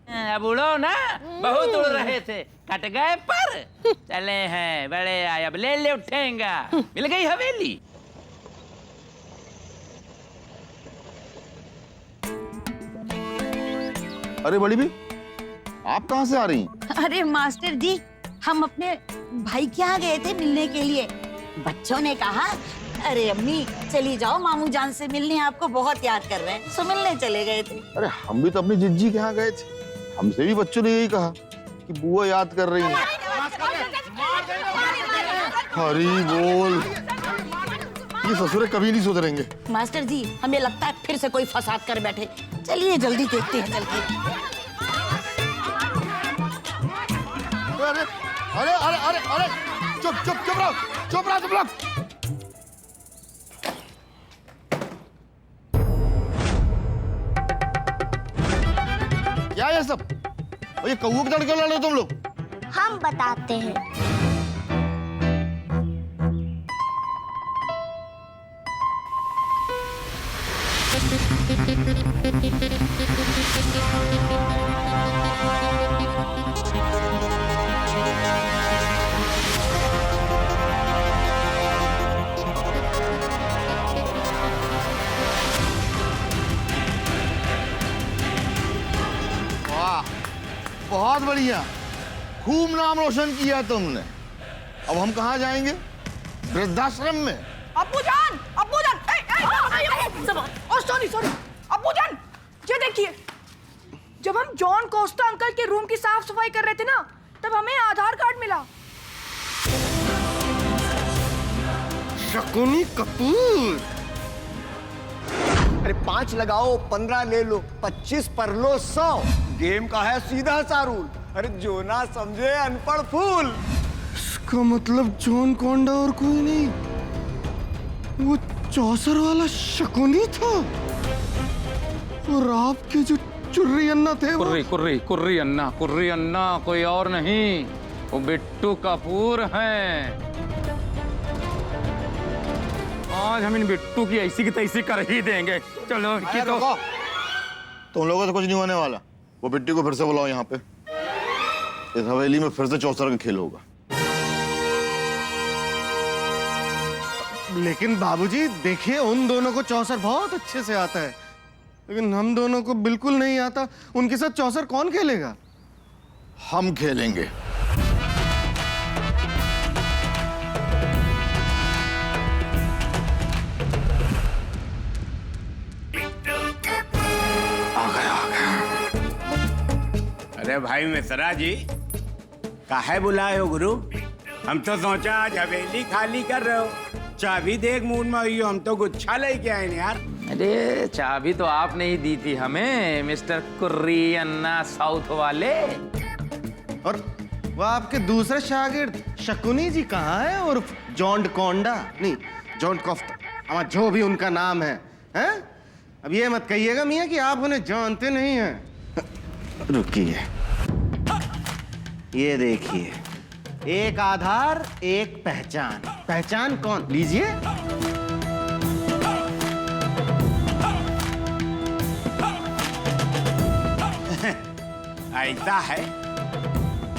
अब उड़ो ना, बहुत उड़ रहे थे, कट गए पर चले हैं बड़े आए, अब ले ले उठेगा, मिल गई हवेली। अरे बड़ी भी, आप कहाँ से आ रही हैं? अरे मास्टर जी, हम अपने भाई के यहाँ गए थे मिलने के लिए। बच्चों ने कहा अरे अम्मी चली जाओ, मामू जान से मिलने, आपको बहुत याद कर रहे हैं, सो मिलने चले गए थे। अरे हम भी तो अपनी जिज्जी के यहाँ गए थे, हमसे भी बच्चों ने यही कहा कि बुआ याद कर रही है। हरी बोल, ये ससुरे कभी नहीं सुधरेंगे। मास्टर जी, हमें लगता है फिर से कोई फसाद कर बैठे। चलिए जल्दी देखते हैं चल के। अरे अरे अरे अरे अरे चुप चुप चुप रहो, चुप रहो तुम लोग। क्या ये सब? और ये कौओं के दड़ क्यों लड़ रहे हो तुम लोग? हम बताते हैं। वाह, बहुत बढ़िया, खूब नाम रोशन किया तुमने। अब हम कहाँ जाएंगे? वृद्धाश्रम में। अब्बूजान, अब्बूजान, सॉरी सॉरी, अब्बूजान, ये देखिए, जब हम जॉन कोस्टा अंकल के रूम की साफ सफाई कर रहे थे ना, तब हमें आधार कार्ड मिला। शकुनी कपूर। अरे 5 लगाओ 15 ले लो, 25 पर लो 100। गेम का है सीधा सा रूल। अरे जो ना समझे अनपढ़ फूल। इसका मतलब जॉन कोंडा और कोई नहीं, वो चौसर वाला शकुनी था। और आपके जो चुर्री अन्ना थे वो... कुर्री अन्ना कोई और नहीं, वो बिट्टू कपूर हैं। आज हम इन बिट्टू की ऐसी की तैसी कर ही देंगे। चलो कि तो तुम लोगों से कुछ नहीं होने वाला। वो बिट्टू को फिर से बुलाओ यहाँ पे, इस हवेली में फिर से चौसर का खेल होगा। लेकिन बाबूजी देखिए, उन दोनों को चौसर बहुत अच्छे से आता है, लेकिन हम दोनों को बिल्कुल नहीं आता। उनके साथ चौसर कौन खेलेगा? हम खेलेंगे। अरे भाई मिश्रा जी, काहे बुलाए हो गुरु? हम तो सोचा आज हवेली खाली कर रहे हो, चाबी देख मूड में हुई हो, हम तो गुच्छा लेके आए ना यार। अरे चाबी तो आपने ही दी थी हमें, मिस्टर कुर्री अन्ना साउथ वाले। और वो आपके दूसरे शागिर्द शकुनी जी कहाँ है? और जॉन कोंडा नहीं, जॉन कोफ्ता, हमारा जो भी उनका नाम है, हैं? अब ये मत कहिएगा मियाँ कि आप उन्हें जानते नहीं हैं। रुकिए, ये देखिए, एक आधार एक पहचान। पहचान कौन? लीजिए। ऐसा है,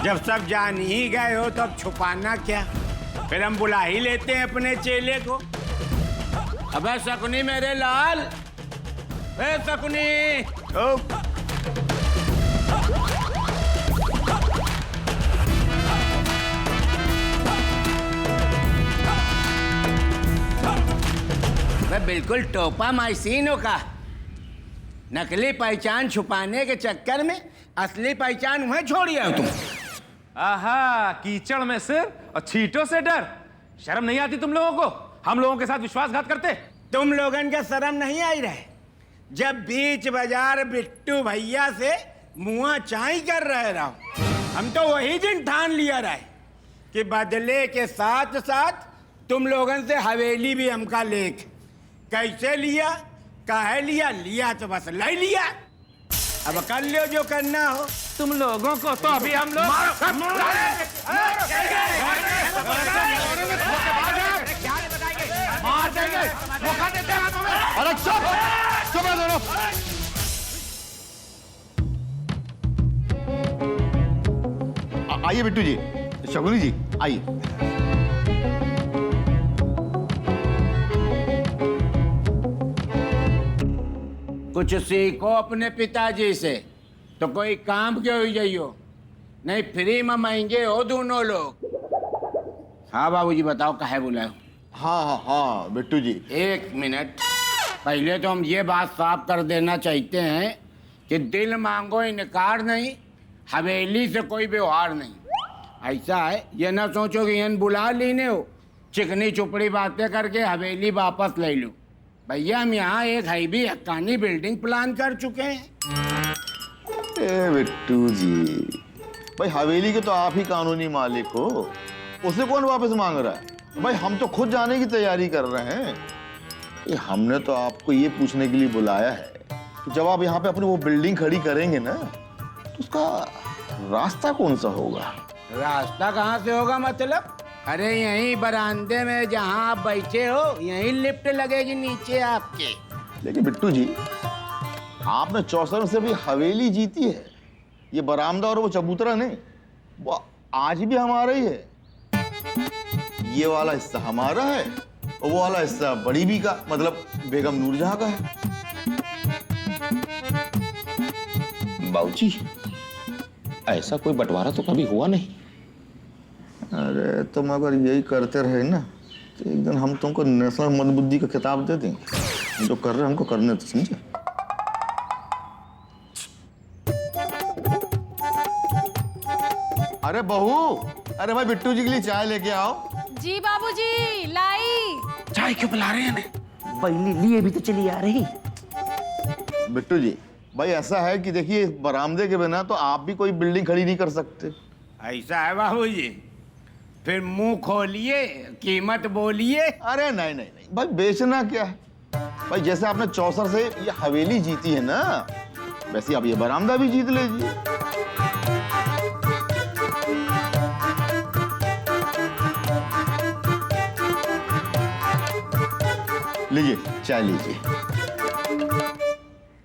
जब सब जान ही गए हो तो अब छुपाना क्या? फिर हम बुला ही लेते हैं अपने चेले को। अबे शकुनी मेरे लाल, ए शकुनी, बिल्कुल टोपा माइसीनों का। नकली पहचान छुपाने के चक्कर में असली पहचान वहीं छोड़िए तुम। आहा, कीचड़ में सिर और छींटों से डर। शर्म नहीं आती तुम लोगों को? हम लोगों के साथ विश्वासघात करते। तुम लोगन के शर्म नहीं आई रहे जब बीच बाजार बिट्टू भैया से मुआ चाई कर रहे रहो? हम तो वही दिन ठान लिया रहे कि बदले के साथ साथ तुम लोगन से हवेली भी हमका लेख। कैसे लिया, काहे लिया? लिया तो बस ले लिया, अब कर लो जो करना हो। तुम लोगों को तो अभी हम लोग मार देंगे, मौका देते हैं तुम्हें। अरे चुप, चुप रहो दोनों। आइए बिट्टू जी, शगुनी जी आइए। कुछ सीखो अपने पिताजी से, तो कोई काम क्यों हो जाइयो, नहीं फ्री में महंगे हो दोनों लोग। हाँ बाबूजी बताओ काहे बुलाए हो? हाँ हाँ हाँ बिट्टू जी। एक मिनट, पहले तो हम ये बात साफ कर देना चाहते हैं कि दिल मांगो इनकार नहीं, हवेली से कोई व्यवहार नहीं। ऐसा है, ये ना सोचो कि इन बुला लेने हो, चिकनी चुपड़ी बातें करके हवेली वापस ले लो। भैया हम यहाँ एक हैवी हक्कानी बिल्डिंग प्लान कर चुके हैं। ए बिट्टू जी, भाई हवेली के तो आप ही कानूनी मालिक हो, उसे कौन वापस मांग रहा है? भाई हम तो खुद जाने की तैयारी कर रहे हैं। ये हमने तो आपको ये पूछने के लिए बुलाया है कि जब आप यहाँ पे अपनी वो बिल्डिंग खड़ी करेंगे ना, तो उसका रास्ता कौन सा होगा? रास्ता कहाँ से होगा मतलब? अरे यहीं बरामदे में जहाँ आप बैठे हो, यहीं लिफ्ट लगेगी नीचे आपके। लेकिन बिट्टू जी, आपने चौसर से भी हवेली जीती है, ये बरामदा और वो चबूतरा नहीं, वो आज भी हमारा ही है। ये वाला हिस्सा हमारा है और वो वाला हिस्सा बड़ी बी का, मतलब बेगम नूरजहां का है। बाबूजी, ऐसा कोई बंटवारा तो कभी हुआ नहीं। अरे तुम अगर यही करते रहे ना, तो एक दिन हम तुमको नेशनल मंदबुद्धि का खिताब दे देंगे। हम जो कर रहे हैं हमको करने तो, समझे? अरे बहू, अरे भाई बिट्टू जी के लिए चाय लेके आओ। जी बाबूजी, लाई। चाय क्यों पिला रहे हैं? पहले लिए भी तो चली आ रही। बिट्टू जी, भाई ऐसा है कि देखिए, बरामदे के बिना तो आप भी कोई बिल्डिंग खड़ी नहीं कर सकते। ऐसा है बाबूजी, फिर मुंह खोलिए, कीमत बोलिए। अरे नहीं नहीं नहीं भाई, बेचना क्या है भाई? जैसे आपने चौसर से ये हवेली जीती है ना, वैसे आप ये बरामदा भी जीत लीजिए। लीजिए चाय लीजिए।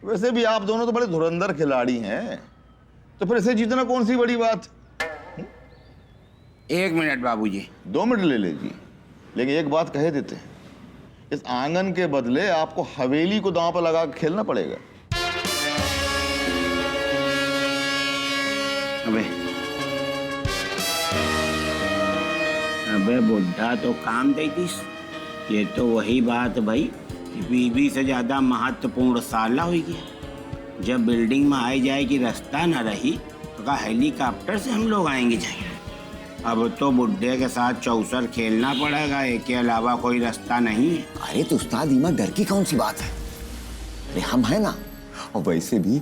वैसे भी आप दोनों तो बड़े धुरंधर खिलाड़ी हैं, तो फिर इसे जीतना कौन सी बड़ी बात? एक मिनट बाबूजी। 2 मिनट ले लीजिए, लेकिन एक बात कह देते हैं, इस आंगन के बदले आपको हवेली को दांव पर लगा के खेलना पड़ेगा। अबे बुढ़ा तो काम दे दिस। ये तो वही बात भाई कि बीवी से ज्यादा महत्वपूर्ण साला हुई गया। जब बिल्डिंग में आई जाएगी रास्ता न रही तो का हेलीकॉप्टर से हम लोग आएंगे जाएंगे। अब तो बुढ़े के साथ चौसर खेलना पड़ेगा, एक के अलावा कोई रास्ता नहीं है। अरे तो उस्ताद, इमा डर की कौन सी बात है? अरे हम है ना, और वैसे भी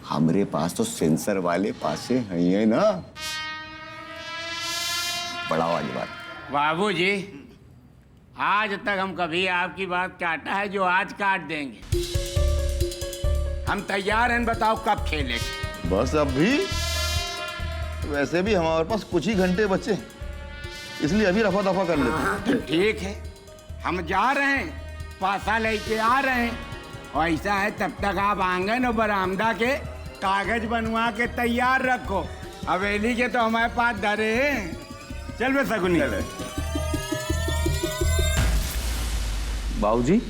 हमारे पास तो सेंसर वाले पासे हैं ना। बड़ा वाली बात। बाबूजी, आज तक हम कभी आपकी बात काटा है जो आज काट देंगे। हम तैयार हैं, बताओ कब खेलेंगे? बस अब भी, वैसे भी हमारे पास कुछ ही घंटे बचे हैं, इसलिए अभी रफा दफा कर लेते हैं। तो ठीक है, हम जा रहे हैं, पासा लेके आ रहे हैं। और ऐसा है, तब तक आप आंगन और बरामदा के कागज बनवा के तैयार रखो। हवेली के तो हमारे पास धरे हैं। चल बे सगुनी। बाबूजी,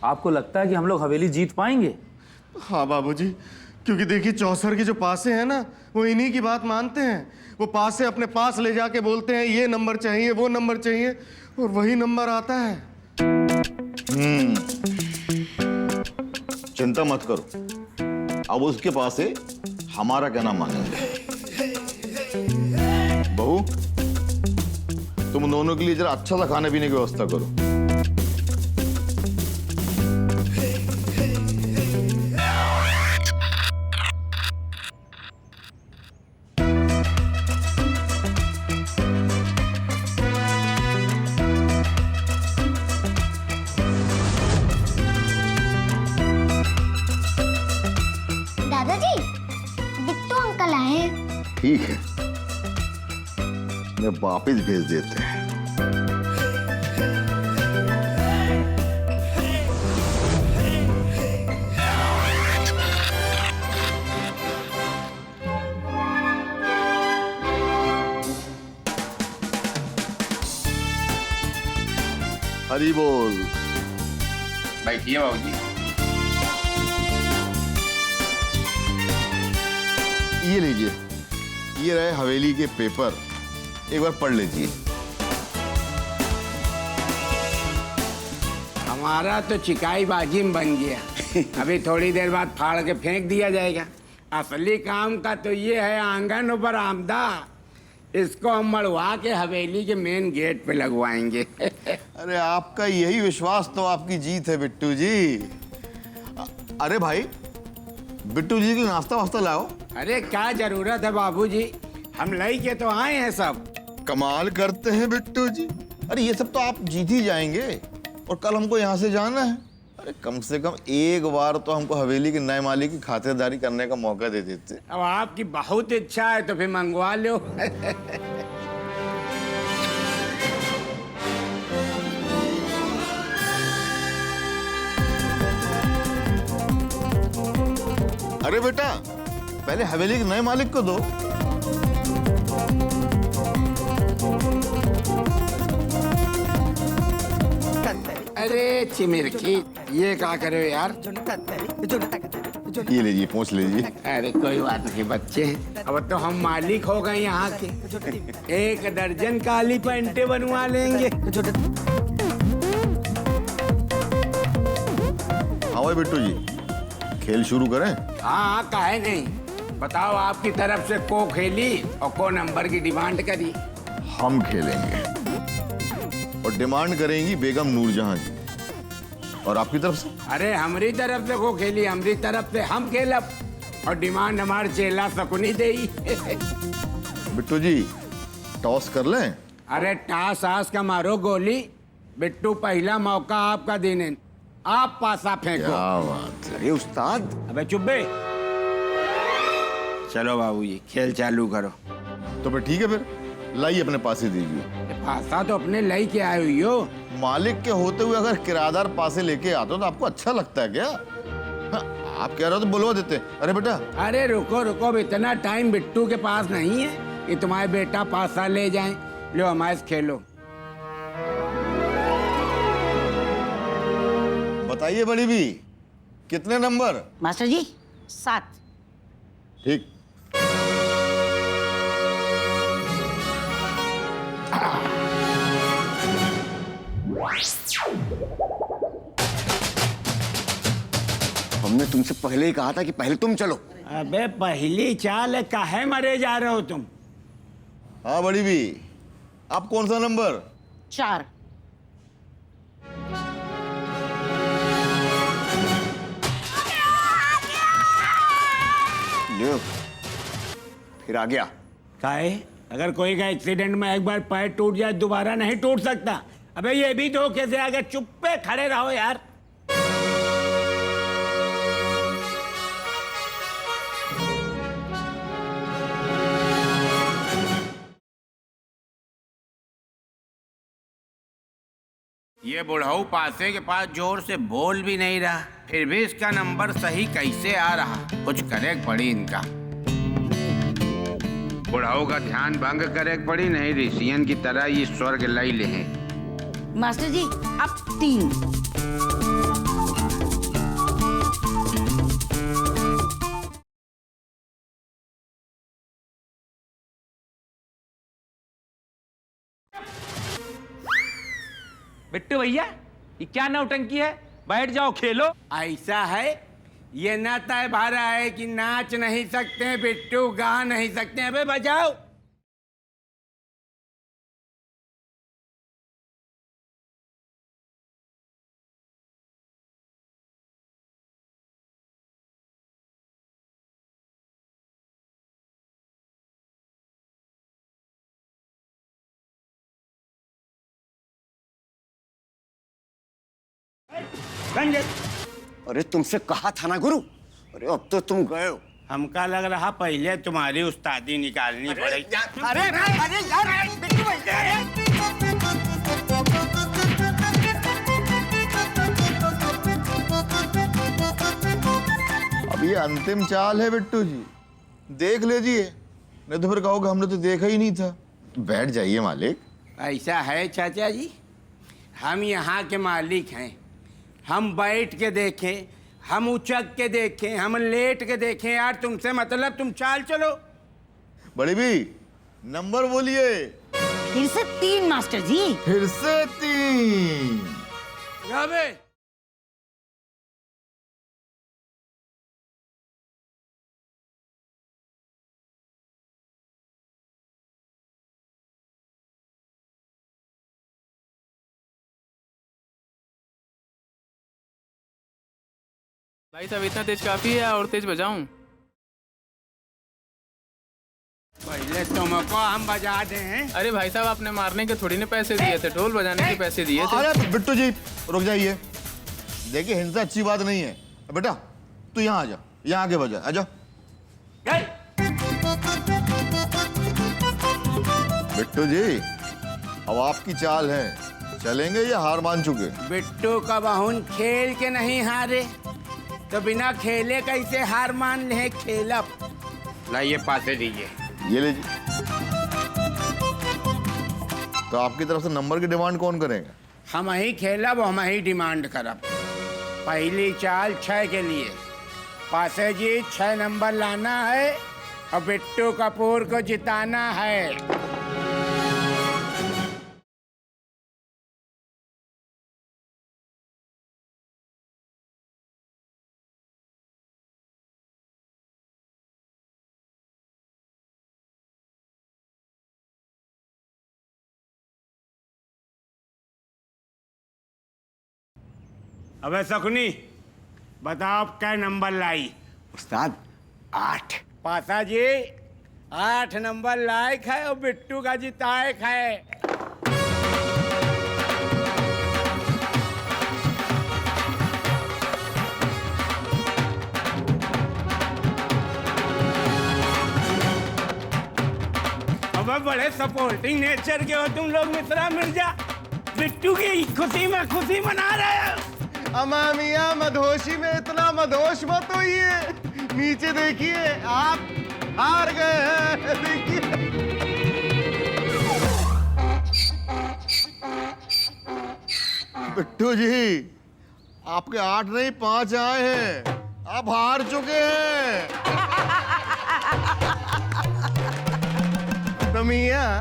आपको लगता है कि हम लोग हवेली जीत पाएंगे? हाँ बाबूजी, क्योंकि देखिए चौसर के जो पासे हैं ना, वो इन्हीं की बात मानते हैं। वो पासे अपने पास ले जाके बोलते हैं ये नंबर चाहिए, वो नंबर चाहिए, और वही नंबर आता है। चिंता मत करो, अब उसके पास से हमारा कहना मानेंगे। बहू, तुम दोनों के लिए जरा अच्छा सा खाने पीने की व्यवस्था करो। दादाजी, बिट्टू अंकल आए हैं। ठीक है, मैं वापिस भेज देते हैं। हरी बोल। बैठिए बाबूजी। ये लीजिए, ये रहे हवेली के पेपर, एक बार पढ़ लीजिए। हमारा तो चिकाई बाजी में बन गया। अभी थोड़ी देर बाद फाड़ के फेंक दिया जाएगा। असली काम का तो ये है आंगन ऊपर आमदा। इसको हम मड़वा के हवेली के मेन गेट पे लगवाएंगे। अरे आपका यही विश्वास तो आपकी जीत है बिट्टू जी। अरे भाई, बिट्टू जी के नाश्ता वास्ता लाओ। अरे क्या जरूरत है बाबूजी, हम लई के तो आए हैं सब। कमाल करते हैं बिट्टू जी। अरे ये सब तो आप जीत ही जाएंगे, और कल हमको यहाँ से जाना है। अरे कम से कम एक बार तो हमको हवेली के नए मालिक की खातिरदारी करने का मौका दे देते। अब आपकी बहुत इच्छा है तो फिर मंगवा लो। अरे बेटा, पहले हवेली के नए मालिक को दो। अरे चिमिरकी, ये क्या करे यार। ये लीजिए, पूछ लीजिए। अरे कोई बात नहीं बच्चे, अब तो हम मालिक हो गए यहाँ के। 1 दर्जन काली पैंटे बनवा लेंगे। हाँ भाई बिट्टू जी, खेल शुरू करें? हाँ काहे नहीं, बताओ आपकी तरफ से को खेली और को नंबर की डिमांड करी। हम खेलेंगे, और डिमांड करेंगी बेगम नूरजहां जी। और आपकी तरफ से? अरे हमारी तरफ से को खेली, हमारी तरफ से हम खेलब, और डिमांड हमारे चेला सकुनी दे। बिट्टू जी, टॉस कर लें? अरे टास आस का मारो गोली। बिट्टू, पहला मौका आपका देने, आप पासा फेंको। क्या बात है। अरे उस्ताद, अबे चुप बे। चलो बाबूजी, खेल चालू करो। तो फिर ठीक है, फिर लाई अपने पास ही दीजिए। पासा तो अपने लाई के आए हुई हो। मालिक के होते हुए अगर किराएदार पासे लेके आते हो तो आपको अच्छा लगता है क्या? हाँ, आप कह रहे हो तो बुलवा देते। अरे बेटा, अरे रुको रुको, अब इतना टाइम बिट्टू के पास नहीं है कि तुम्हारे बेटा पासा ले जाएं। लो हमारे से खेलो। बताइए बड़ी भी, कितने नंबर? मास्टर जी 7। ठीक। हमने तुमसे पहले ही कहा था कि पहले तुम चलो। अबे पहली चाल है, काहे मरे जा रहे हो तुम? हाँ बड़ी भी, आप कौन सा नंबर? 4। लो, फिर आ गया। काहे? अगर कोई का एक्सीडेंट में एक बार पैर टूट जाए दोबारा नहीं टूट सकता। अबे ये भी धोखे से आगे, चुप पे खड़े रहो यार। ये बुढ़ऊ पासे के पास जोर से बोल भी नहीं रहा, फिर भी इसका नंबर सही कैसे आ रहा? कुछ करे पड़ी इनका। बुढ़ऊ का ध्यान भंग करे पड़ी, नहीं ऋषियन की तरह ये स्वर्ग लई ले हैं। मास्टर जी अब 3। बिट्टू भैया, ये क्या नौटंकी है? बैठ जाओ, खेलो। ऐसा है, ये न तय भारा है कि नाच नहीं सकते बिट्टू, गा नहीं सकते। अबे बजाओ। रंजन, अरे तुमसे कहा था ना गुरु। अरे अब तो तुम गए हो। हमका लग रहा पहले तुम्हारी उस्तादी निकालनी पड़ेगी। अरे अरे यार, बिट्टू भैया। अब ये अंतिम चाल है बिट्टू जी, देख लीजिए, नहीं तो फिर कहोगे हमने तो देखा ही नहीं था। बैठ जाइए मालिक। ऐसा है चाचा जी, हम यहाँ के मालिक हैं। हम बैठ के देखें, हम उचक के देखें, हम लेट के देखें, यार तुमसे मतलब, तुम चाल चलो। बड़ी भी नंबर बोलिए। फिर से 3 मास्टर जी। फिर से 3। क्या बे? भाई साहब इतना तेज काफी है और तेज बजाऊं? पहले तुमको हम बजा दें। अरे भाई साहब आपने मारने के थोड़ी ने पैसे दिए थे, ढोल बजाने के पैसे दिए थे। अरे बिट्टू जी रुक जाइए। देखिए हिंसा अच्छी बात नहीं है। बेटा तू यहाँ आ जा, यहाँ आके बजा। आ जा बिट्टू जी, अब आपकी चाल है, चलेंगे या हार मान चुके? बिट्टू का बहुन खेल के नहीं हारे तो बिना खेले कैसे हार मान ले? खेलब। लाइए पासे दीजिए। ये लीजिए। तो आपकी तरफ से नंबर की डिमांड कौन करेगा? हम ही खेलब, हम ही डिमांड करब। पहली चाल 6 के लिए। पासे जी 6 नंबर लाना है और बिट्टू कपूर को जिताना है। अबे शकुनी, बताओ क्या नंबर लाई? उस्ताद 8। पासा जी 8 नंबर लायक है और बिट्टू का जितायक है। अब बड़े सपोर्टिंग नेचर के हो तुम लोग मित्रा मिर्जा। बिट्टू की खुशी में खुशी मना रहे हो। अमा मियाँ मधोशी में इतना मधोश मत होइए। नीचे देखिए, आप हार गए हैं। देखिए बिट्टू जी, आपके 8 नहीं 5 आए हैं, आप हार चुके हैं। तो मियाँ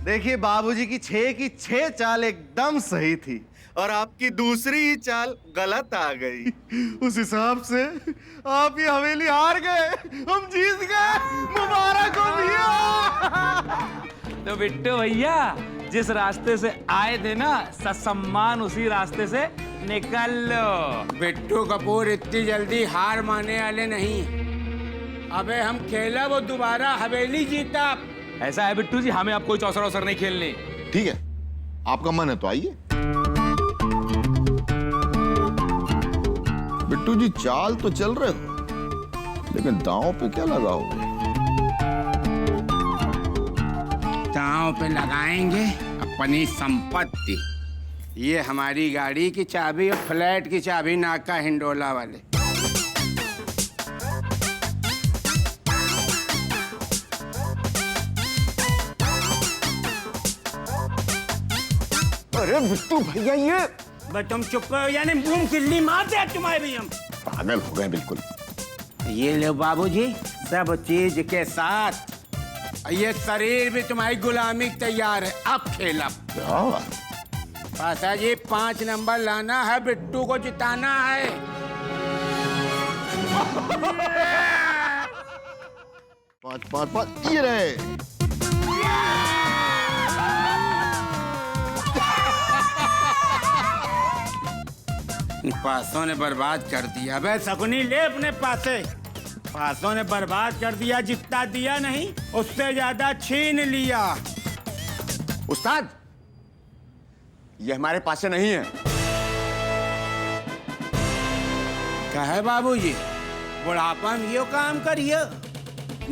देखिए, बाबूजी की 6 की 6 चाल एकदम सही थी और आपकी दूसरी ही चाल गलत आ गई। उस हिसाब से आप ये हवेली हार गए, हम जीत गए। मुबारक हो भैया। तो बिट्टू भैया जिस रास्ते से आए थे ना, ससम्मान उसी रास्ते से निकल लो। बिट्टू कपूर इतनी जल्दी हार मानने वाले नहीं। अबे हम खेला वो दोबारा हवेली जीता। ऐसा है बिट्टू जी, हमें अब कोई चौसर वौसर नहीं खेलनी। ठीक है, आपका मन है तो आइए। बिट्टू जी चाल तो चल रहे हो, लेकिन दांव पे क्या लगाओगे? दांव पे लगाएंगे अपनी संपत्ति। ये हमारी गाड़ी की चाबी और फ्लैट की चाबी नाका हिंडोला वाले। अरे बिट्टू भैया, ये बस तुम चुप करो, यानी बूम किल्ली मार दे तुम्हारे भी हम। पागल हो गए बिल्कुल। ये लो बाबूजी, सब चीज के साथ ये शरीर भी तुम्हारी गुलामी तैयार है। अब खेला। क्या बात? पासा जी 5 नंबर लाना है, बिट्टू को जिताना है। 5 5 5 ये रहे। पासों ने बर्बाद कर दिया। बे शकुनी ले अपने पासे। पासों ने बर्बाद कर दिया, जितना दिया नहीं उससे ज्यादा छीन लिया। उस्ताद, ये हमारे पास से नहीं है। कहे बाबूजी, बुढ़ापा में यो काम करिए,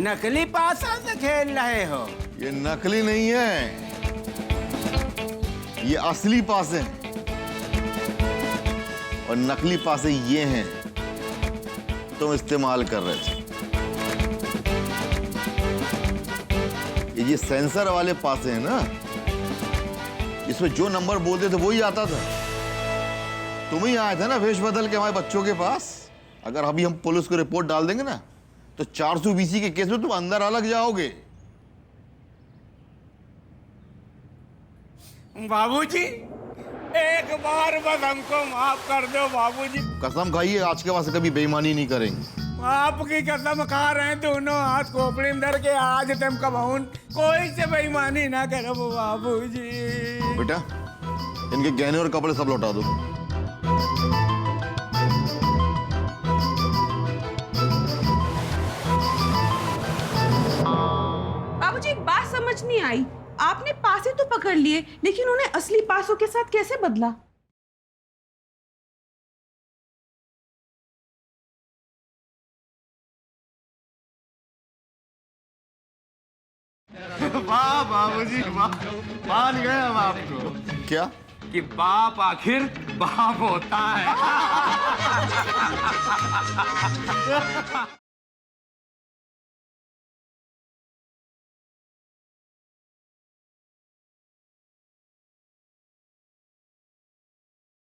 नकली पासा से खेल रहे हो। ये नकली नहीं है, ये असली पासे हैं। और नकली पासे ये हैं तुम इस्तेमाल कर रहे थे। ये सेंसर वाले पासे हैं ना, इसमें जो नंबर बोलते थे वही आता था। तुम ही आए थे ना वेश बदल के हमारे बच्चों के पास। अगर अभी हम पुलिस को रिपोर्ट डाल देंगे ना तो 420 के केस में तुम अंदर अलग जाओगे। बाबूजी, एक बार बस हमको माफ कर दो बाबूजी। कसम खाइए आज के बाद से कभी बेईमानी नहीं करेंगे। आपकी कसम खा रहे हैं दोनों हाथ खोपड़ी में धर के, आज तुम कबहून कोई से बेईमानी ना करो बाबूजी। बेटा इनके गहने और कपड़े सब लौटा दो। बाबूजी एक बात समझ नहीं आई, आपने पासे तो पकड़ लिए लेकिन उन्हें असली पासों के साथ कैसे बदला? वाह बाबूजी वाह, मान गए हम आपको। क्या कि बाप आखिर बाप होता है।